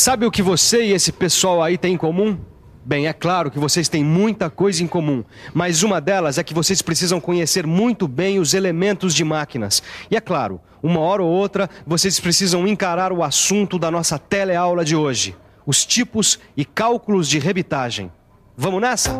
Sabe o que você e esse pessoal aí têm em comum? Bem, é claro que vocês têm muita coisa em comum, mas uma delas é que vocês precisam conhecer muito bem os elementos de máquinas. E é claro, uma hora ou outra, vocês precisam encarar o assunto da nossa teleaula de hoje: os tipos e cálculos de rebitagem. Vamos nessa?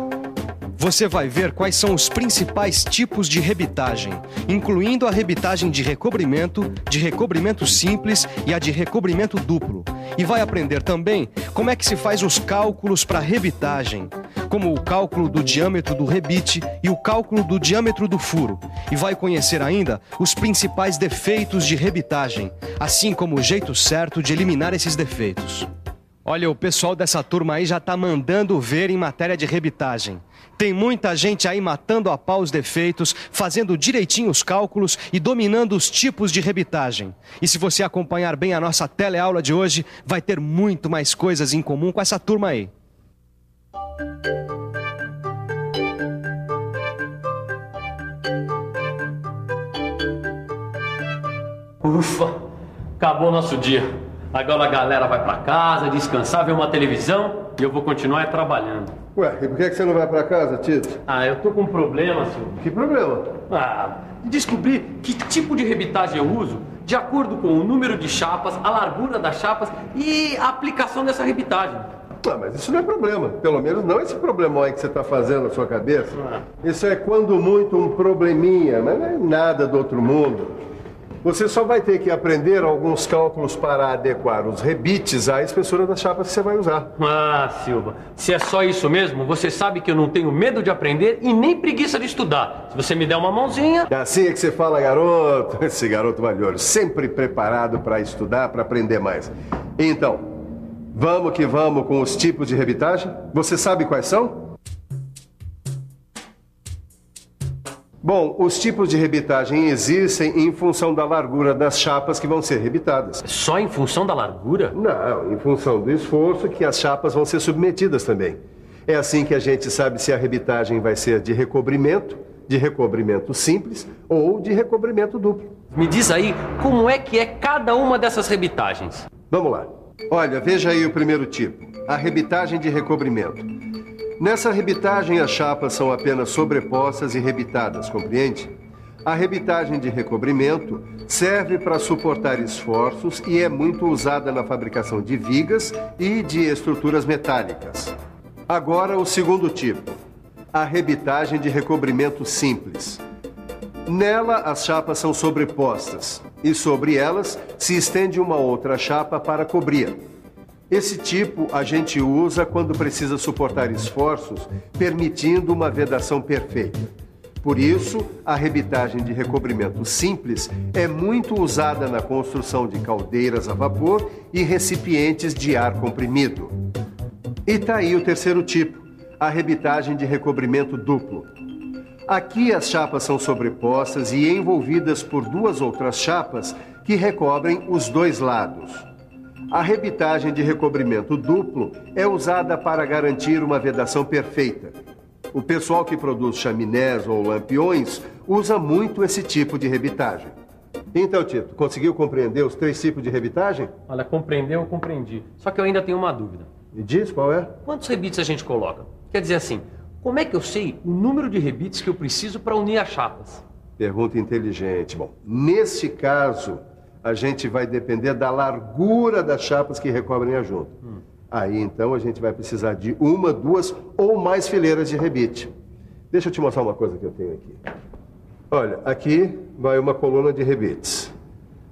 Você vai ver quais são os principais tipos de rebitagem, incluindo a rebitagem de recobrimento simples e a de recobrimento duplo. E vai aprender também como é que se faz os cálculos para rebitagem, como o cálculo do diâmetro do rebite e o cálculo do diâmetro do furo. E vai conhecer ainda os principais defeitos de rebitagem, assim como o jeito certo de eliminar esses defeitos. Olha, o pessoal dessa turma aí já está mandando ver em matéria de rebitagem. Tem muita gente aí matando a pau os defeitos, fazendo direitinho os cálculos e dominando os tipos de rebitagem. E se você acompanhar bem a nossa teleaula de hoje, vai ter muito mais coisas em comum com essa turma aí. Ufa, acabou o nosso dia. Agora a galera vai pra casa, descansar, ver uma televisão e eu vou continuar trabalhando. Ué, e por que você não vai pra casa, Tito? Eu tô com um problema, senhor. Que problema? De descobrir que tipo de rebitagem eu uso de acordo com o número de chapas, a largura das chapas e a aplicação dessa rebitagem. Mas isso não é problema. Pelo menos não esse problemão aí que você tá fazendo na sua cabeça. Isso é quando muito um probleminha, mas não é nada do outro mundo. Você só vai ter que aprender alguns cálculos para adequar os rebites à espessura das chapas que você vai usar. Silva, se é só isso mesmo, você sabe que eu não tenho medo de aprender e nem preguiça de estudar. Se você me der uma mãozinha... Assim é que você fala, garoto. Esse garoto valioso, sempre preparado para estudar, para aprender mais. Então, vamos que vamos com os tipos de rebitagem? Você sabe quais são? Bom, os tipos de rebitagem existem em função da largura das chapas que vão ser rebitadas. Só em função da largura? Não, em função do esforço que as chapas vão ser submetidas também. É assim que a gente sabe se a rebitagem vai ser de recobrimento simples ou de recobrimento duplo. Me diz aí, como é que é cada uma dessas rebitagens? Vamos lá. Olha, veja aí o primeiro tipo, a rebitagem de recobrimento. Nessa rebitagem, as chapas são apenas sobrepostas e rebitadas, compreende? A rebitagem de recobrimento serve para suportar esforços e é muito usada na fabricação de vigas e de estruturas metálicas. Agora, o segundo tipo, a rebitagem de recobrimento simples. Nela, as chapas são sobrepostas e sobre elas se estende uma outra chapa para cobrir. Esse tipo a gente usa quando precisa suportar esforços, permitindo uma vedação perfeita. Por isso, a rebitagem de recobrimento simples é muito usada na construção de caldeiras a vapor e recipientes de ar comprimido. E tá aí o terceiro tipo, a rebitagem de recobrimento duplo. Aqui as chapas são sobrepostas e envolvidas por duas outras chapas que recobrem os dois lados. A rebitagem de recobrimento duplo é usada para garantir uma vedação perfeita. O pessoal que produz chaminés ou lampiões usa muito esse tipo de rebitagem. Então, Tito, conseguiu compreender os três tipos de rebitagem? Olha, compreendeu, eu compreendi. Só que eu ainda tenho uma dúvida. Me diz qual é? Quantos rebites a gente coloca? Quer dizer assim, como é que eu sei o número de rebites que eu preciso para unir as chapas? Pergunta inteligente. Bom, nesse caso, a gente vai depender da largura das chapas que recobrem a junta. Aí, então, a gente vai precisar de uma, duas ou mais fileiras de rebite. Deixa eu te mostrar uma coisa que eu tenho aqui. Olha, aqui vai uma coluna de rebites.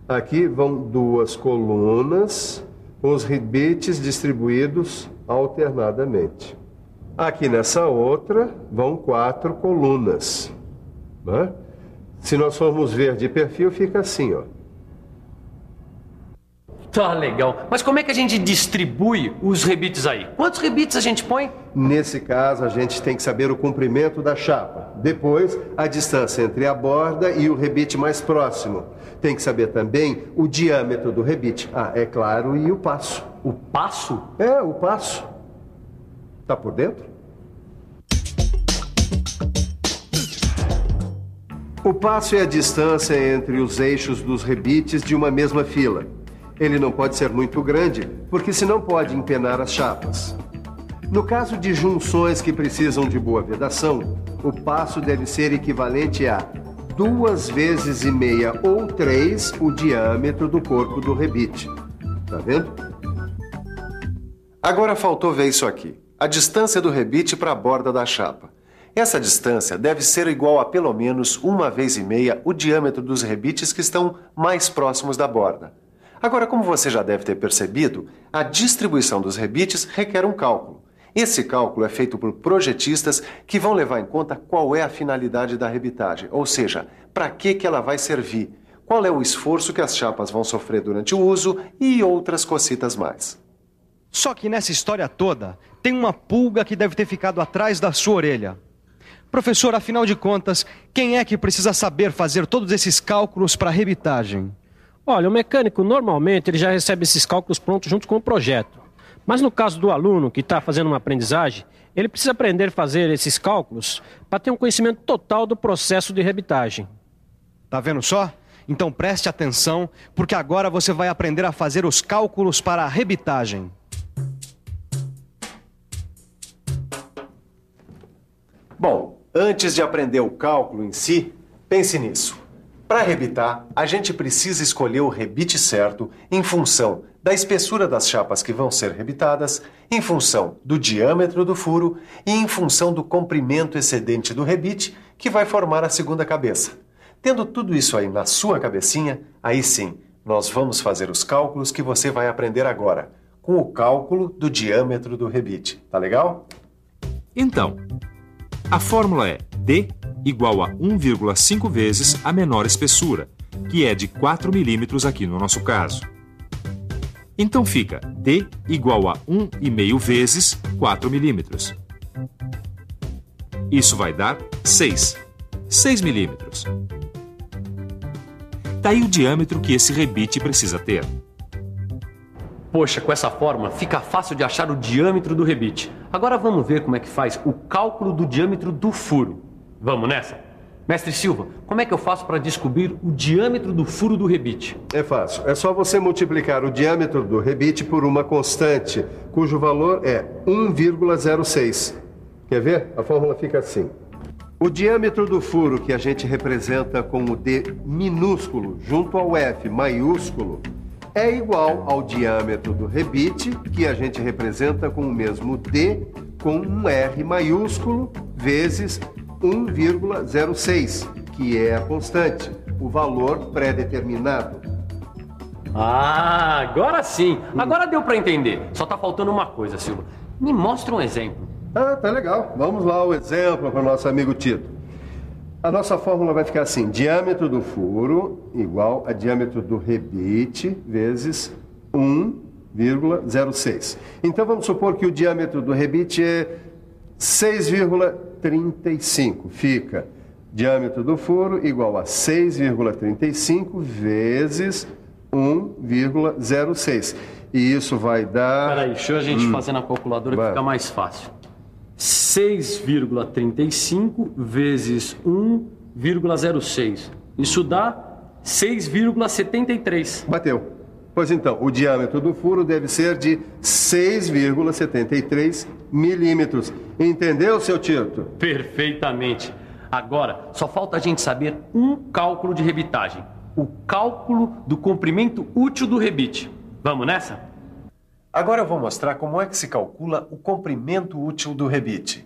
Aqui vão duas colunas com os rebites distribuídos alternadamente. Aqui nessa outra vão 4 colunas. Né? Se nós formos ver de perfil, fica assim, ó. Tá legal. Mas como é que a gente distribui os rebites aí? Quantos rebites a gente põe? Nesse caso, a gente tem que saber o comprimento da chapa. Depois, a distância entre a borda e o rebite mais próximo. Tem que saber também o diâmetro do rebite. É claro, e o passo. O passo? É, o passo. Tá por dentro? O passo é a distância entre os eixos dos rebites de uma mesma fila. Ele não pode ser muito grande, porque senão pode empenar as chapas. No caso de junções que precisam de boa vedação, o passo deve ser equivalente a 2,5 vezes ou 3 o diâmetro do corpo do rebite. Tá vendo? Agora faltou ver isso aqui. A distância do rebite para a borda da chapa. Essa distância deve ser igual a pelo menos 1,5 vezes o diâmetro dos rebites que estão mais próximos da borda. Agora, como você já deve ter percebido, a distribuição dos rebites requer um cálculo. Esse cálculo é feito por projetistas que vão levar em conta qual é a finalidade da rebitagem, ou seja, para que ela vai servir, qual é o esforço que as chapas vão sofrer durante o uso e outras cocitas mais. Só que nessa história toda, tem uma pulga que deve ter ficado atrás da sua orelha. Professor, afinal de contas, quem é que precisa saber fazer todos esses cálculos para a rebitagem? Olha, o mecânico normalmente ele já recebe esses cálculos prontos junto com o projeto. Mas no caso do aluno que está fazendo uma aprendizagem, ele precisa aprender a fazer esses cálculos para ter um conhecimento total do processo de rebitagem. Tá vendo só? Então preste atenção, porque agora você vai aprender a fazer os cálculos para a rebitagem. Bom, antes de aprender o cálculo em si, pense nisso. Para rebitar, a gente precisa escolher o rebite certo em função da espessura das chapas que vão ser rebitadas, em função do diâmetro do furo e em função do comprimento excedente do rebite que vai formar a segunda cabeça. Tendo tudo isso aí na sua cabecinha, aí sim, nós vamos fazer os cálculos que você vai aprender agora, com o cálculo do diâmetro do rebite. Tá legal? Então, a fórmula é D igual a 1,5 vezes a menor espessura, que é de 4 milímetros aqui no nosso caso. Então fica D igual a 1,5 vezes 4 milímetros. Isso vai dar 6 milímetros. Daí o diâmetro que esse rebite precisa ter. Poxa, com essa forma fica fácil de achar o diâmetro do rebite. Agora vamos ver como é que faz o cálculo do diâmetro do furo. Vamos nessa? Mestre Silva, como é que eu faço para descobrir o diâmetro do furo do rebite? É fácil. É só você multiplicar o diâmetro do rebite por uma constante, cujo valor é 1,06. Quer ver? A fórmula fica assim. O diâmetro do furo, que a gente representa com o D minúsculo junto ao F maiúsculo, é igual ao diâmetro do rebite, que a gente representa com o mesmo D com um R maiúsculo vezes 1,06, que é a constante, o valor pré-determinado. Ah, agora sim! Agora deu para entender. Só tá faltando uma coisa, Silva. Me mostra um exemplo. Ah, tá legal. Vamos lá o exemplo para o nosso amigo Tito. A nossa fórmula vai ficar assim: diâmetro do furo igual a diâmetro do rebite vezes 1,06. Então vamos supor que o diâmetro do rebite é 6,35. Fica diâmetro do furo igual a 6,35 vezes 1,06. E isso vai dar... Peraí, deixa a gente fazer na calculadora que fica mais fácil. 6,35 vezes 1,06. Isso dá 6,73. Bateu. Pois então, o diâmetro do furo deve ser de 6,73 milímetros. Entendeu, seu Tito? Perfeitamente. Agora, só falta a gente saber um cálculo de rebitagem. O cálculo do comprimento útil do rebite. Vamos nessa? Agora eu vou mostrar como é que se calcula o comprimento útil do rebite.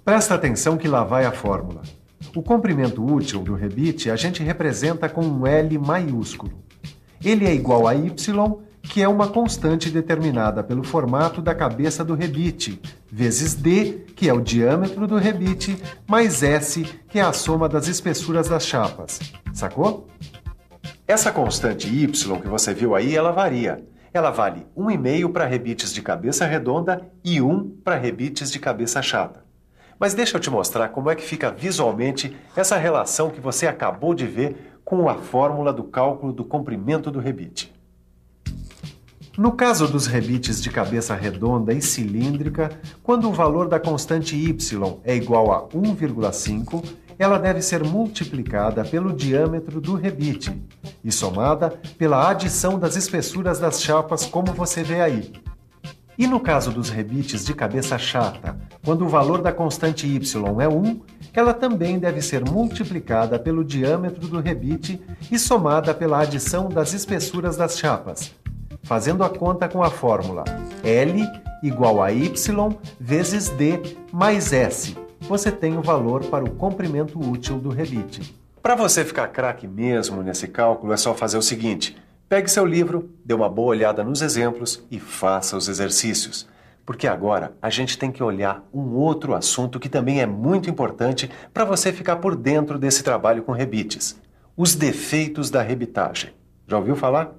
Presta atenção que lá vai a fórmula. O comprimento útil do rebite a gente representa com um L maiúsculo. Ele é igual a Y, que é uma constante determinada pelo formato da cabeça do rebite, vezes D, que é o diâmetro do rebite, mais S, que é a soma das espessuras das chapas. Sacou? Essa constante Y que você viu aí, ela varia. Ela vale 1,5 para rebites de cabeça redonda e 1 para rebites de cabeça chata. Mas deixa eu te mostrar como é que fica visualmente essa relação que você acabou de ver com a fórmula do cálculo do comprimento do rebite. No caso dos rebites de cabeça redonda e cilíndrica, quando o valor da constante Y é igual a 1,5, ela deve ser multiplicada pelo diâmetro do rebite e somada pela adição das espessuras das chapas, como você vê aí. E no caso dos rebites de cabeça chata, quando o valor da constante y é 1, ela também deve ser multiplicada pelo diâmetro do rebite e somada pela adição das espessuras das chapas, fazendo a conta com a fórmula L igual a y vezes D mais S. Você tem o valor para o comprimento útil do rebite. Para você ficar craque mesmo nesse cálculo, é só fazer o seguinte: pegue seu livro, dê uma boa olhada nos exemplos e faça os exercícios. Porque agora a gente tem que olhar um outro assunto que também é muito importante para você ficar por dentro desse trabalho com rebites: os defeitos da rebitagem. Já ouviu falar?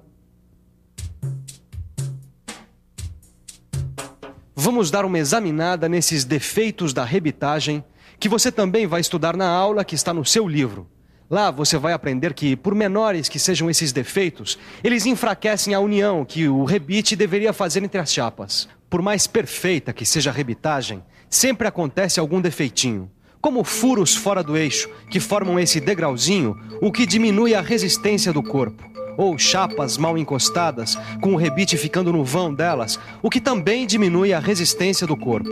Vamos dar uma examinada nesses defeitos da rebitagem, que você também vai estudar na aula que está no seu livro. Lá você vai aprender que, por menores que sejam esses defeitos, eles enfraquecem a união que o rebite deveria fazer entre as chapas. Por mais perfeita que seja a rebitagem, sempre acontece algum defeitinho, como furos fora do eixo, que formam esse degrauzinho, o que diminui a resistência do corpo. Ou chapas mal encostadas, com o rebite ficando no vão delas, o que também diminui a resistência do corpo.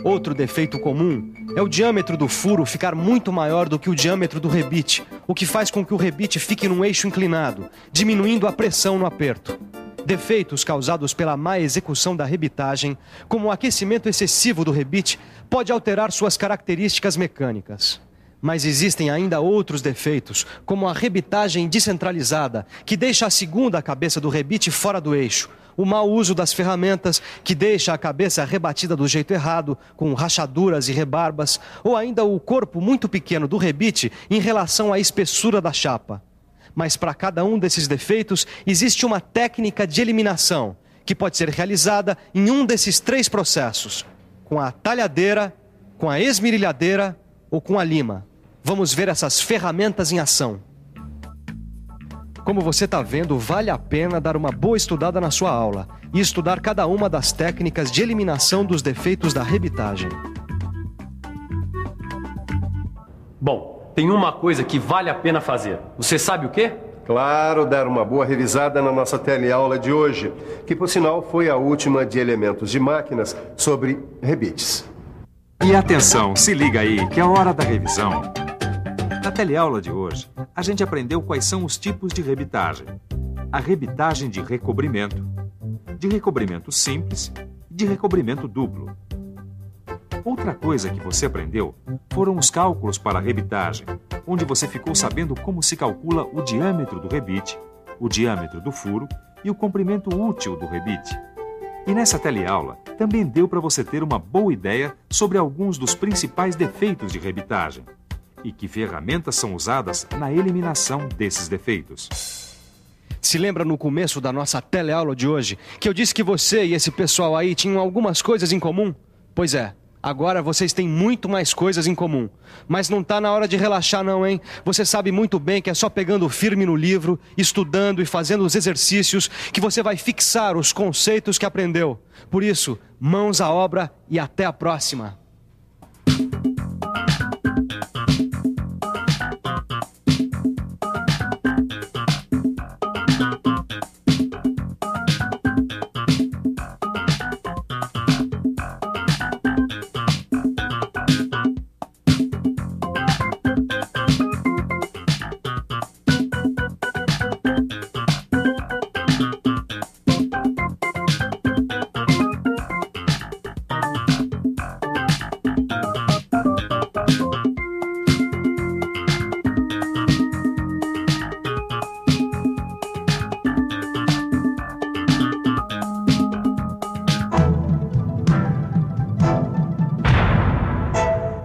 Outro defeito comum é o diâmetro do furo ficar muito maior do que o diâmetro do rebite, o que faz com que o rebite fique num eixo inclinado, diminuindo a pressão no aperto. Defeitos causados pela má execução da rebitagem, como o aquecimento excessivo do rebite, pode alterar suas características mecânicas. Mas existem ainda outros defeitos, como a rebitagem descentralizada, que deixa a segunda cabeça do rebite fora do eixo, o mau uso das ferramentas, que deixa a cabeça rebatida do jeito errado, com rachaduras e rebarbas, ou ainda o corpo muito pequeno do rebite em relação à espessura da chapa. Mas para cada um desses defeitos existe uma técnica de eliminação, que pode ser realizada em um desses 3 processos: com a talhadeira, com a esmerilhadeira ou com a lima. Vamos ver essas ferramentas em ação. Como você está vendo, vale a pena dar uma boa estudada na sua aula e estudar cada uma das técnicas de eliminação dos defeitos da rebitagem. Bom, tem uma coisa que vale a pena fazer. Você sabe o quê? Claro, dar uma boa revisada na nossa teleaula de hoje, que por sinal foi a última de elementos de máquinas sobre rebites. E atenção, se liga aí, que é a hora da revisão. Na teleaula de hoje, a gente aprendeu quais são os tipos de rebitagem. A rebitagem de recobrimento simples e de recobrimento duplo. Outra coisa que você aprendeu foram os cálculos para a rebitagem, onde você ficou sabendo como se calcula o diâmetro do rebite, o diâmetro do furo e o comprimento útil do rebite. E nessa teleaula também deu para você ter uma boa ideia sobre alguns dos principais defeitos de rebitagem e que ferramentas são usadas na eliminação desses defeitos. Se lembra no começo da nossa teleaula de hoje que eu disse que você e esse pessoal aí tinham algumas coisas em comum? Pois é. Agora vocês têm muito mais coisas em comum. Mas não está na hora de relaxar não, hein? Você sabe muito bem que é só pegando firme no livro, estudando e fazendo os exercícios que você vai fixar os conceitos que aprendeu. Por isso, mãos à obra e até a próxima.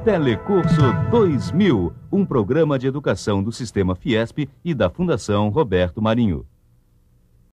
Telecurso 2000, um programa de educação do Sistema Fiesp e da Fundação Roberto Marinho.